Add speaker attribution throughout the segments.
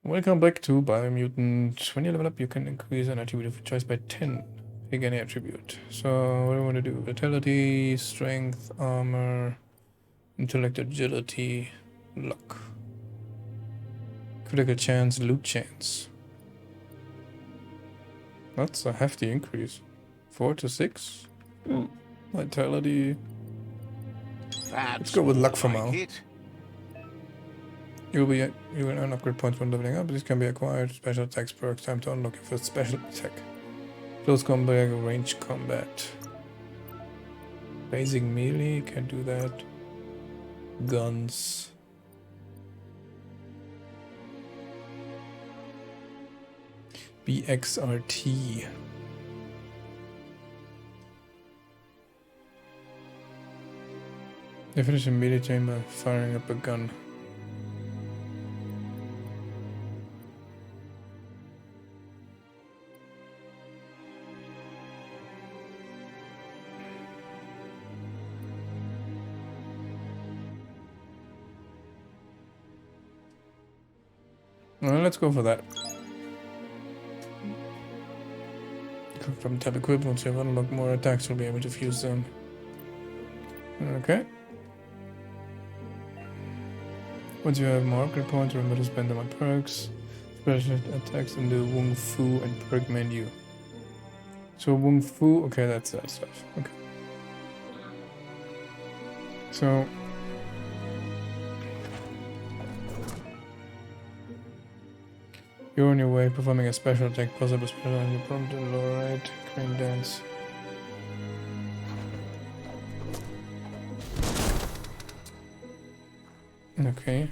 Speaker 1: Welcome back to Biomutant. When you level up, you can increase an attribute of choice by 10. Pick any attribute. So, what do I want to do? Vitality, strength, armor, intellect, agility, luck. Critical chance, loot chance. That's a hefty increase. 4 to 6. Vitality. Let's go with luck for now. You will earn upgrade points when leveling up. These can be acquired. Special attacks perks. Time to unlock your first special attack. Close combat, range combat. Basic melee, can do that. Guns. BXRT. They finish a melee chain by firing up a gun. Well, let's go for that. From tab equip, once you have unlocked more attacks, you'll be able to fuse them. Okay. Once you have more upgrade points, remember to spend them on perks. Special attacks in the Wung Fu and perk menu. So Wung Fu, okay, that's that stuff. Okay. So you're on your way, performing a special attack, possible special on your prompt to the lower right, crane dance. Okay.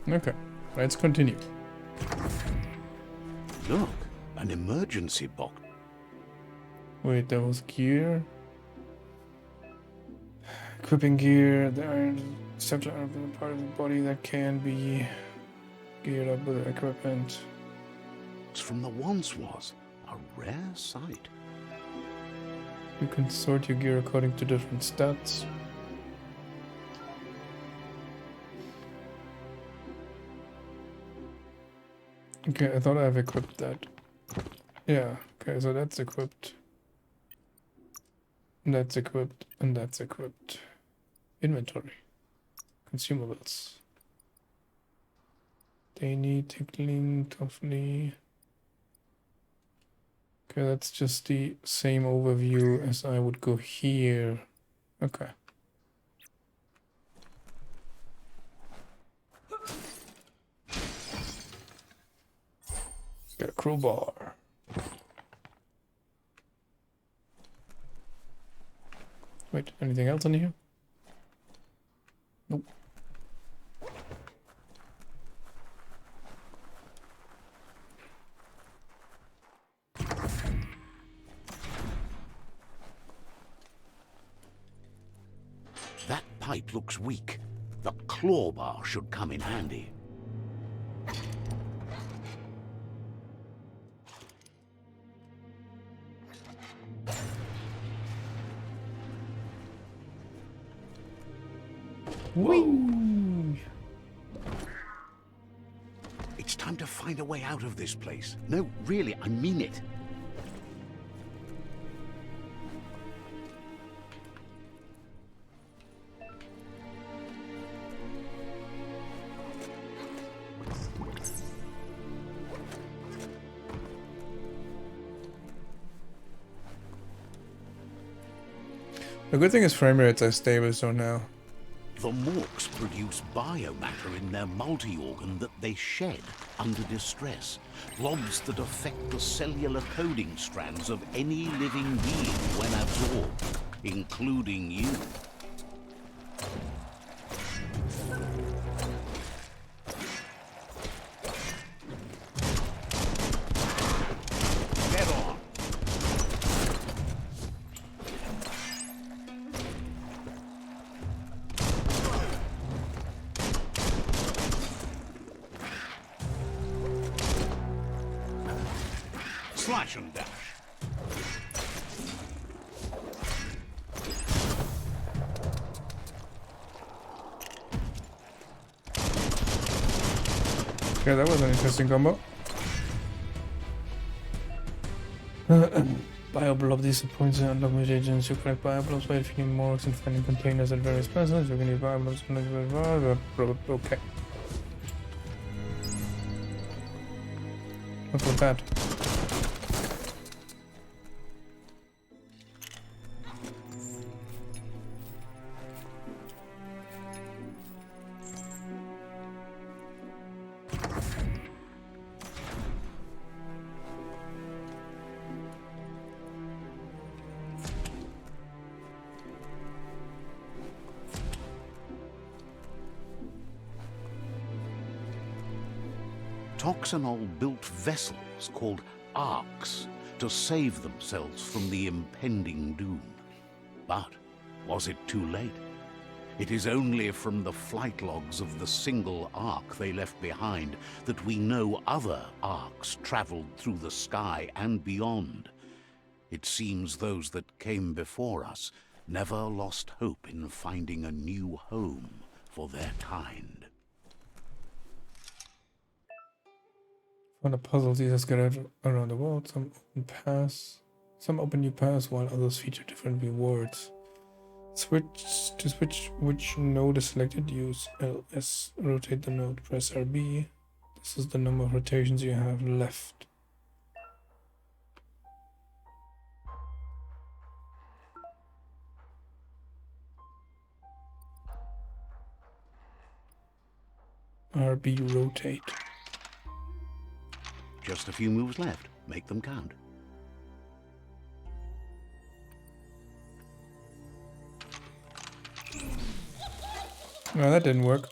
Speaker 1: Okay, let's continue.
Speaker 2: Look, an emergency box.
Speaker 1: Wait, that was gear. Equipping gear. There are several part of the body that can be geared up with equipment.
Speaker 2: From the once was a rare sight.
Speaker 1: You can sort your gear according to different stats. Okay, I thought I've equipped that. Yeah, okay, so that's equipped. That's equipped, and that's equipped. Inventory. Consumables. Dainy, tickling, toughness. Okay, that's just the same overview as I would go here. Okay. Got a crowbar. Wait, anything else in here? Nope.
Speaker 2: That pipe looks weak. The claw bar should come in handy.
Speaker 1: Whee!
Speaker 2: It's time to find a way out of this place. No, really, I mean it.
Speaker 1: The good thing is frame rates are stable, so now.
Speaker 2: The Morks produce biomatter in their multi-organ that they shed under distress. Blobs that affect the cellular coding strands of any living being when absorbed, including you. Get on! Slash and dash.
Speaker 1: Okay, that was an interesting combo. Bioblob disappoints and unlock mutagens. You collect bioblobs by defeating morgues and finding containers at various places. You can use bioblobs to okay. What was that?
Speaker 2: Toxanol built vessels called arks to save themselves from the impending doom. But was it too late? It is only from the flight logs of the single ark they left behind that we know other arks traveled through the sky and beyond. It seems those that came before us never lost hope in finding a new home for their kind.
Speaker 1: For the puzzles, these are scattered around the world. Some open new paths, while others feature different rewards. To switch which node is selected, use LS. Rotate the node, press RB. This is the number of rotations you have left. RB rotate.
Speaker 2: Just a few moves left. Make them count.
Speaker 1: No, that didn't work.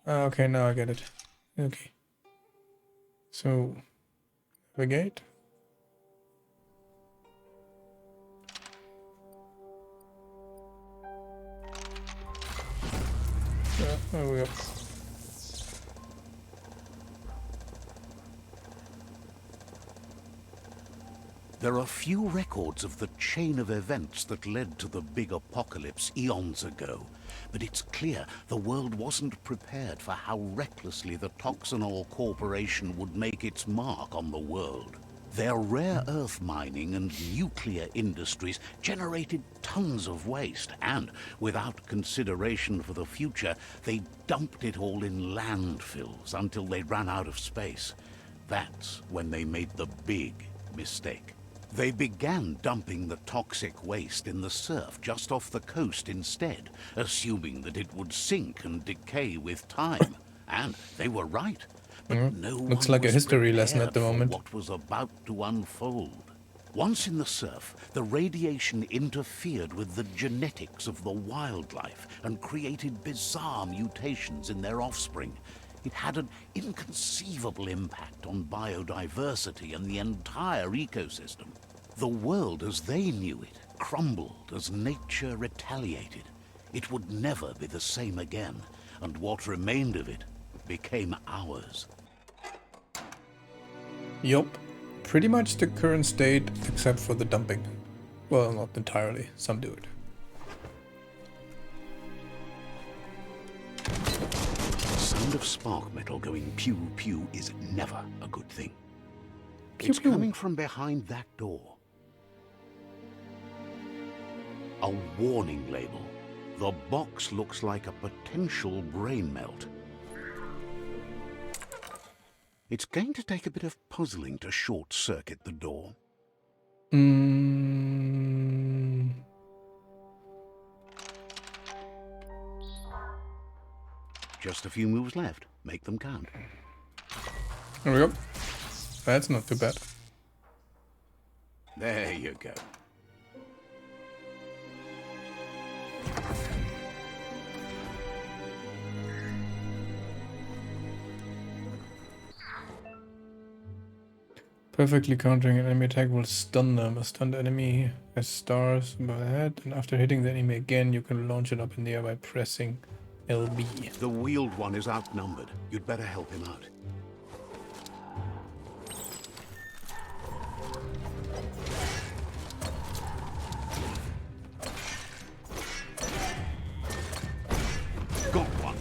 Speaker 1: Okay, now I get it. Okay. So, navigate. Yeah, there we go.
Speaker 2: There are few records of the chain of events that led to the big apocalypse eons ago, but it's clear the world wasn't prepared for how recklessly the Toxanol Corporation would make its mark on the world. Their rare earth mining and nuclear industries generated tons of waste, and without consideration for the future, they dumped it all in landfills until they ran out of space. That's when they made the big mistake. They began dumping the toxic waste in the surf just off the coast instead, assuming that it would sink and decay with time. And they were right. But no one
Speaker 1: looks like a
Speaker 2: was
Speaker 1: history lesson at the
Speaker 2: prepared for
Speaker 1: moment.
Speaker 2: what was about to unfold. Once in the surf, the radiation interfered with the genetics of the wildlife and created bizarre mutations in their offspring. It had an inconceivable impact on biodiversity and the entire ecosystem. The world as they knew it crumbled as nature retaliated. It would never be the same again, and what remained of it became ours.
Speaker 1: Yup. Pretty much the current state, except for the dumping. Well, not entirely. Some do it.
Speaker 2: The sound of spark metal going pew-pew is never a good thing.
Speaker 1: Pew,
Speaker 2: It's
Speaker 1: pew.
Speaker 2: coming from behind that door. A warning label. The box looks like a potential brain melt. It's going to take a bit of puzzling to short-circuit the door. Just a few moves left. Make them count.
Speaker 1: There we go. That's not too bad.
Speaker 2: There you go.
Speaker 1: Perfectly countering an enemy attack will stun them. A stunned enemy has stars above the head, and after hitting the enemy again, you can launch it up in the air by pressing LB.
Speaker 2: The wheeled one is outnumbered. You'd better help him out. Got one.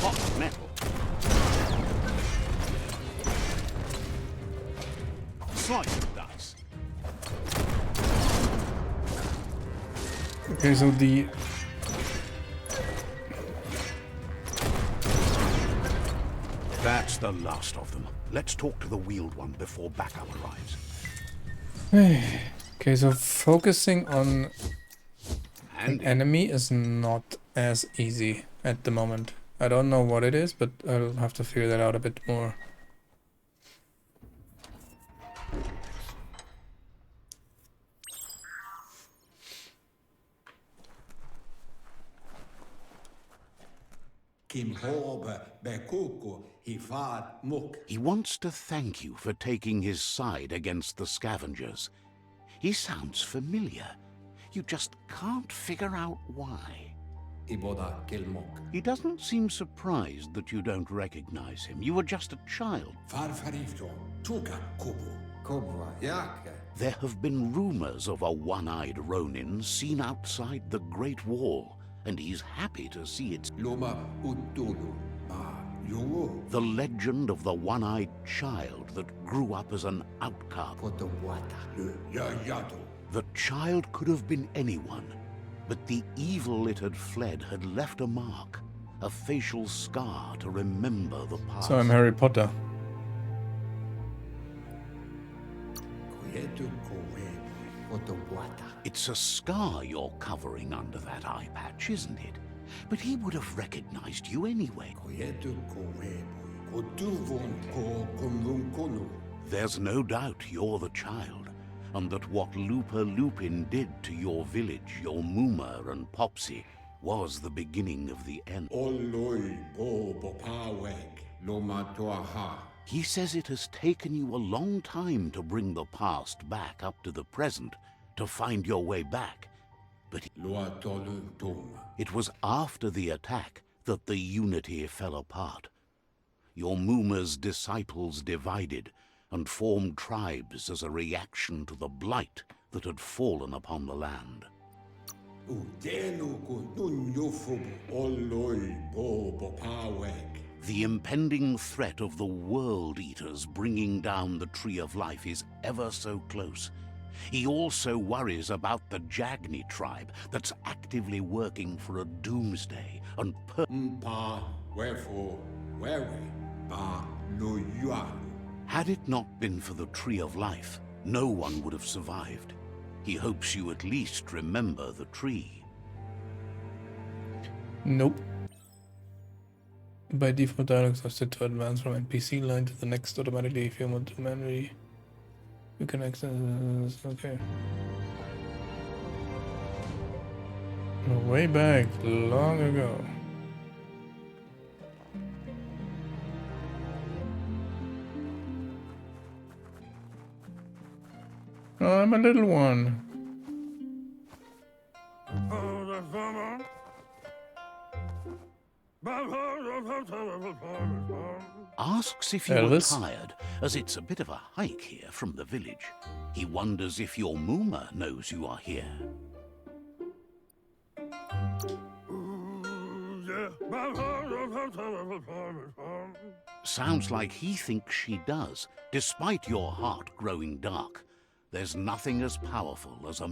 Speaker 2: hot metal. Slice of dice.
Speaker 1: Okay, so the
Speaker 2: That's the last of them. Let's talk to the wheeled one before backup arrives.
Speaker 1: okay, so focusing on an
Speaker 2: Handy.
Speaker 1: enemy is not as easy at the moment. I don't know what it is, but I'll have to figure that out a bit more.
Speaker 2: He wants to thank you for taking his side against the scavengers. He sounds familiar. You just can't figure out why. He doesn't seem surprised that you don't recognize him. You were just a child. There have been rumors of a one-eyed Ronin seen outside the Great Wall, and he's happy to see it's the legend of the one-eyed child that grew up as an outcast. The child could have been anyone, but the evil it had fled had left a mark, a facial scar to remember the past.
Speaker 1: So I'm Harry Potter.
Speaker 2: It's a scar you're covering under that eye patch, isn't it? But he would have recognized you anyway. There's no doubt you're the child, and that what Lupa Lupin did to your village, your Muma and Popsy, was the beginning of the end. He says it has taken you a long time to bring the past back up to the present, to find your way back. But it was after the attack that the unity fell apart. Your Muma's disciples divided and formed tribes as a reaction to the blight that had fallen upon the land. The impending threat of the World Eaters bringing down the Tree of Life is ever so close. He also worries about the Jagni tribe that's actively working for a doomsday and Had it not been for the Tree of Life, no one would have survived. He hopes you at least remember the tree.
Speaker 1: Nope. By default, dialogues are set to advance from NPC line to the next automatically if you want to manually. You can access. Okay. Way back, long ago. Oh, I'm a little one.
Speaker 2: Asks if you were tired, as it's a bit of a hike here from the village. He wonders if your Muma knows you are here. Sounds like he thinks she does, despite your heart growing dark. There's nothing as powerful as a...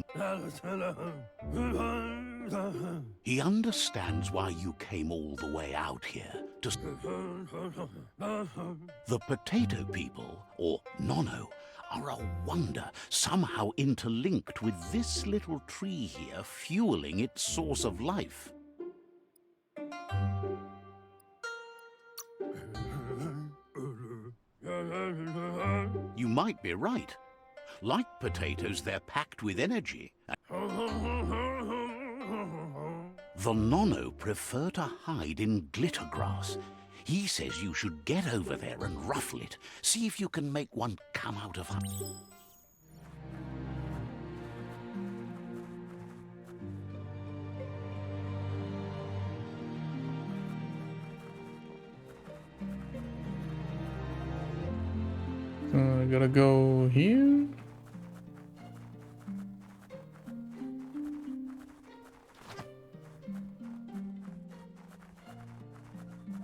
Speaker 2: He understands why you came all the way out here to... The potato people, or Nono, are a wonder, somehow interlinked with this little tree here fueling its source of life. You might be right. Like potatoes, they're packed with energy. The Nono prefer to hide in glitter grass. He says you should get over there and ruffle it. See if you can make one come out of her.
Speaker 1: I gotta go here.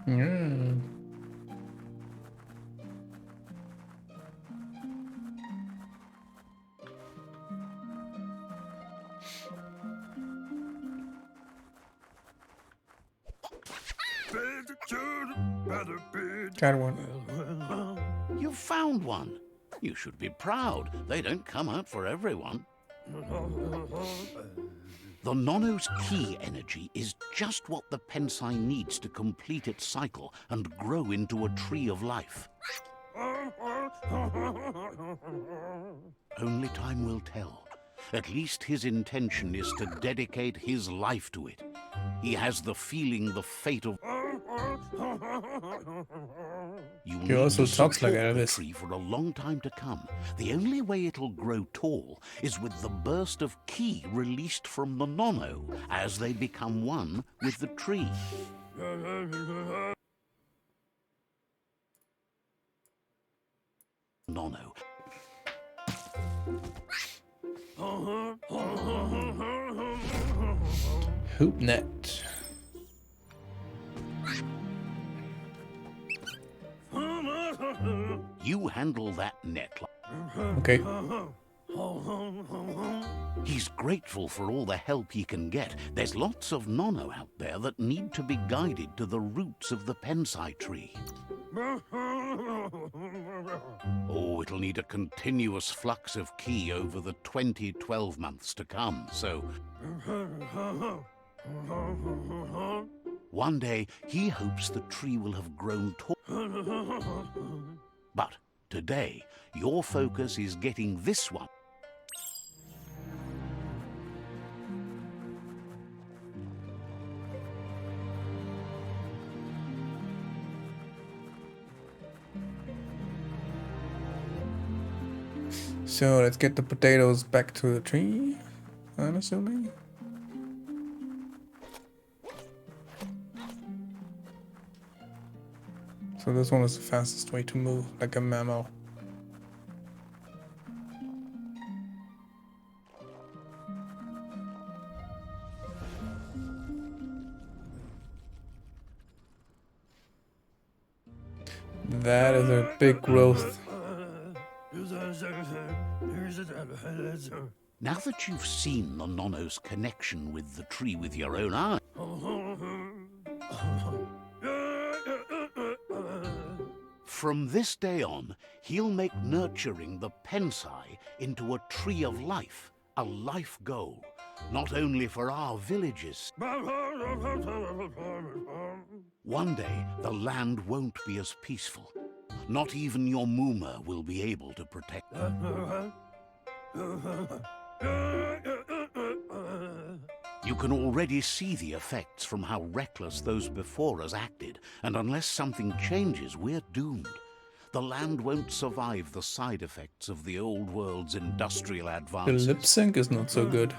Speaker 1: Mm. Got one.
Speaker 2: You found one. You should be proud. They don't come out for everyone. The Nono's key energy is just what the Pensai needs to complete its cycle and grow into a tree of life. Only time will tell. At least his intention is to dedicate his life to it. He has the feeling the fate of... You
Speaker 1: He
Speaker 2: need
Speaker 1: also
Speaker 2: to
Speaker 1: talks like
Speaker 2: support the
Speaker 1: Elvis.
Speaker 2: tree for a long time to come. The only way it'll grow tall is with the burst of ki released from the Nono as they become one with the tree. Nono.
Speaker 1: Hoopnet.
Speaker 2: You handle that net.
Speaker 1: Okay.
Speaker 2: He's grateful for all the help he can get. There's lots of Nono out there that need to be guided to the roots of the Pensai tree. Oh, it'll need a continuous flux of ki over the 12 months to come, so... One day, he hopes the tree will have grown tall. But today, your focus is getting this one.
Speaker 1: So let's get the potatoes back to the tree, I'm assuming. So this one is the fastest way to move, like a mammal. That is a big growth.
Speaker 2: Now that you've seen the Nono's connection with the tree with your own eyes, from this day on, he'll make nurturing the Pensai into a tree of life, a life goal, not only for our villages. One day, the land won't be as peaceful. Not even your Muma will be able to protect. You can already see the effects from how reckless those before us acted, and unless something changes, we're doomed. The land won't survive the side effects of the old world's industrial
Speaker 1: The
Speaker 2: advances.
Speaker 1: lip sync is not so good.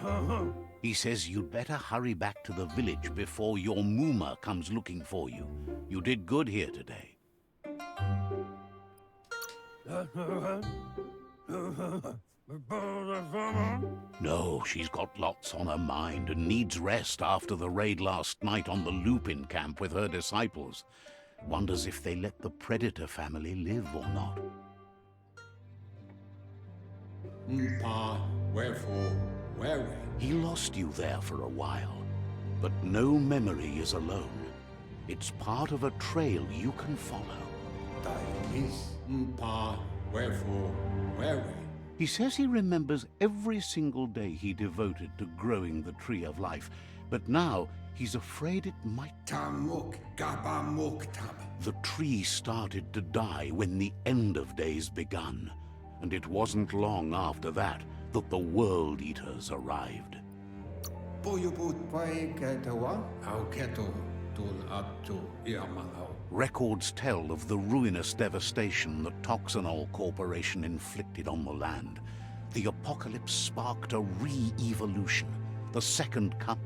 Speaker 2: He says you'd better hurry back to the village before your Muma comes looking for you. You did good here today. No, she's got lots on her mind and needs rest after the raid last night on the Lupin camp with her disciples. Wonders if they let the Predator family live or not.
Speaker 3: Wherefore, where we?
Speaker 2: He lost you there for a while, but no memory is alone. It's part of a trail you can follow.
Speaker 3: Wherefore, where we?
Speaker 2: He says he remembers every single day he devoted to growing the tree of life, but now he's afraid it might...
Speaker 3: Tamuk Gabamuktab.
Speaker 2: The tree started to die when the end of days begun, and it wasn't long after that that the World Eaters arrived.
Speaker 3: Boyubut Pai Ketawa? Au Keto Tul Abtu Iamao.
Speaker 2: Records tell of the ruinous devastation the Toxanol Corporation inflicted on the land. The apocalypse sparked a re-evolution. The second cup.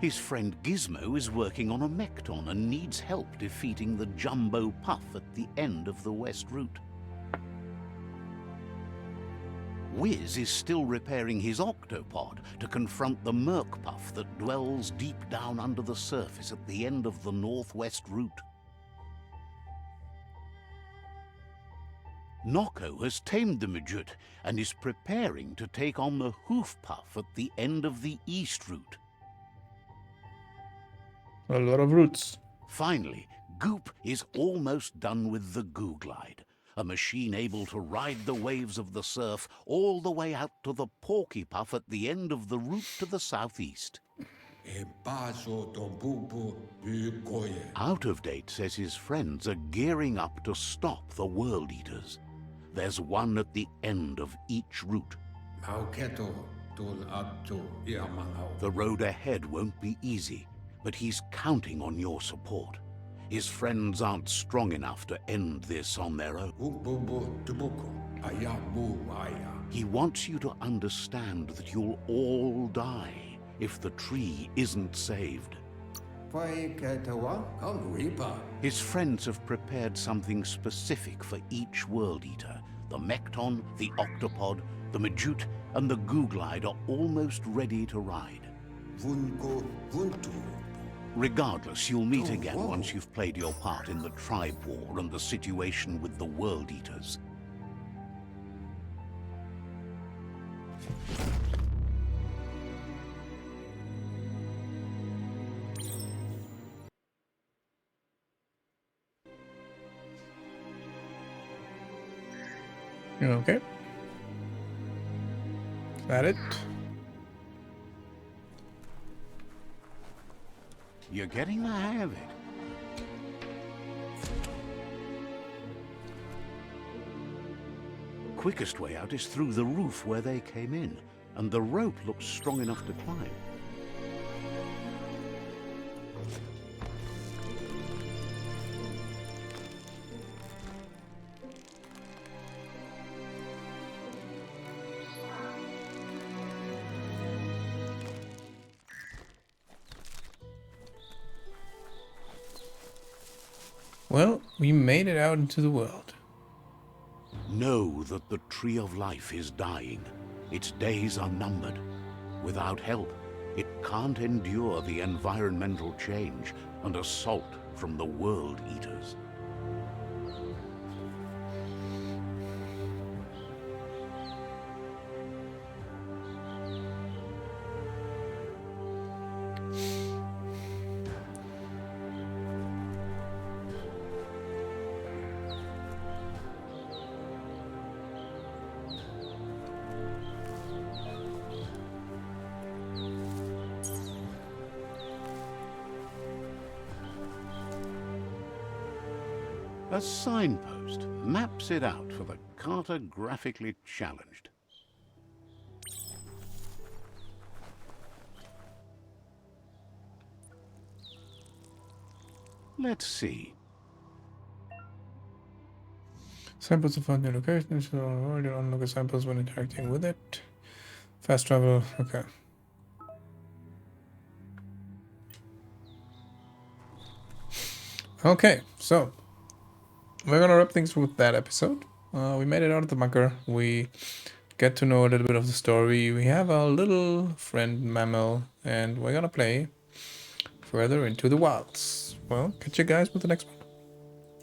Speaker 2: His friend Gizmo is working on a Mekton and needs help defeating the Jumbo Puff at the end of the West Route. Wiz is still repairing his octopod to confront the murkpuff that dwells deep down under the surface at the end of the northwest route. Nocco has tamed the Majut and is preparing to take on the hoofpuff at the end of the east route.
Speaker 1: A lot of routes.
Speaker 2: Finally, Goop is almost done with the Googlide, a machine able to ride the waves of the surf all the way out to the Porkypuff at the end of the route to the southeast. Out of Date says his friends are gearing up to stop the World Eaters. There's one at the end of each route. The road ahead won't be easy, but he's counting on your support. His friends aren't strong enough to end this on their own. He wants you to understand that you'll all die if the tree isn't saved. His friends have prepared something specific for each World Eater. The Mekton, the Octopod, the Majut, and the Googlide are almost ready to ride. Regardless, you'll meet again once you've played your part in the tribe war and the situation with the World Eaters.
Speaker 1: Okay. Is that it?
Speaker 2: You're getting the hang of it. Quickest way out is through the roof where they came in, and the rope looks strong enough to climb.
Speaker 1: Well, we made it out into the world.
Speaker 2: Know that the Tree of Life is dying. Its days are numbered. Without help, it can't endure the environmental change and assault from the World Eaters. A signpost maps it out for the cartographically challenged. Let's see.
Speaker 1: Samples of found new locations. So already unlock samples when interacting with it. Fast travel. Okay. Okay, so we're gonna wrap things with that episode. We made it out of the bunker. We get to know a little bit of the story. We have our little friend Mammal, and we're gonna play further into the wilds. Well, catch you guys with the next one.